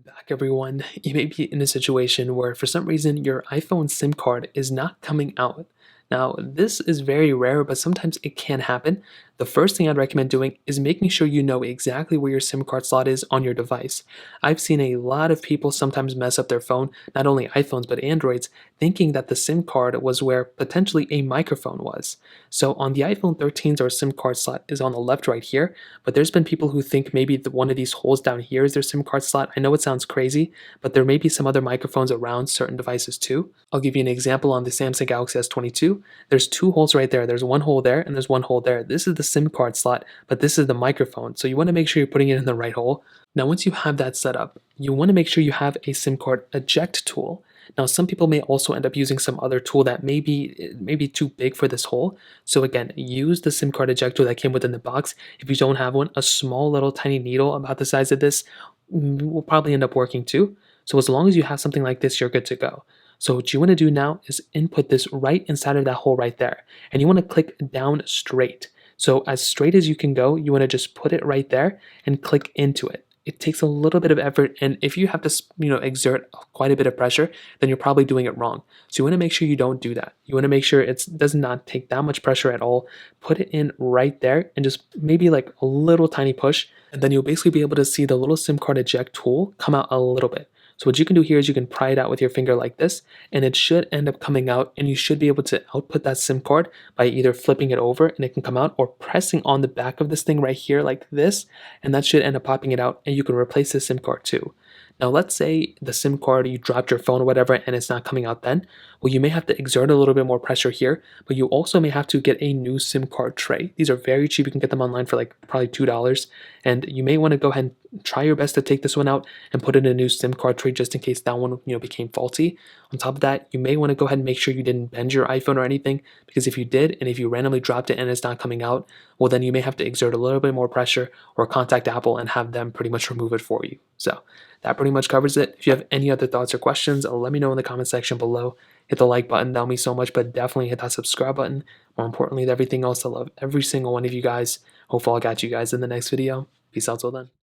Back, everyone. You may be in a situation where for some reason your iPhone SIM card is not coming out. Now, this is very rare, but sometimes it can happen. The first thing I'd recommend doing is making sure you know exactly where your SIM card slot is on your device. I've seen a lot of people sometimes mess up their phone, not only iPhones but Androids, thinking that the SIM card was where potentially a microphone was. So on the iPhone 13s, our SIM card slot is on the left right here, but there's been people who think maybe one of these holes down here is their SIM card slot. I know it sounds crazy, but there may be some other microphones around certain devices too. I'll give you an example on the Samsung Galaxy S22. There's two holes right there. There's one hole there and there's one hole there. This is the SIM card slot, but this is the microphone. So you want to make sure you're putting it in the right hole. Now, once you have that set up, you want to make sure you have a SIM card eject tool. Now, some people may also end up using some other tool that may be too big for this hole. So again, use the SIM card eject tool that came within the box. If you don't have one, a small little tiny needle about the size of this will probably end up working too. So as long as you have something like this, you're good to go. So what you want to do now is input this right inside of that hole right there. And you want to click down straight. So as straight as you can go, you want to just put it right there and click into it. It takes a little bit of effort, and if you have to, exert quite a bit of pressure, then you're probably doing it wrong. So you want to make sure you don't do that. You want to make sure it does not take that much pressure at all. Put it in right there and just maybe like a little tiny push, and then you'll basically be able to see the little SIM card eject tool come out a little bit. So what you can do here is you can pry it out with your finger like this, and it should end up coming out, and you should be able to output that SIM card by either flipping it over and it can come out, or pressing on the back of this thing right here like this, and that should end up popping it out, and you can replace the SIM card too. Now, let's say the SIM card, you dropped your phone or whatever, and it's not coming out then. Well, you may have to exert a little bit more pressure here, but you also may have to get a new SIM card tray. These are very cheap. You can get them online for like probably $2. And you may want to go ahead and try your best to take this one out and put in a new SIM card tray just in case that one, became faulty. On top of that, you may want to go ahead and make sure you didn't bend your iPhone or anything, because if you did, and if you randomly dropped it and it's not coming out, well, then you may have to exert a little bit more pressure or contact Apple and have them pretty much remove it for you. So that pretty much covers it. If you have any other thoughts or questions, let me know in the comment section below. Hit the like button, that'll mean so much, but definitely hit that subscribe button. More importantly than everything else, I love every single one of you guys. Hopefully I'll catch you guys in the next video. Peace out till then.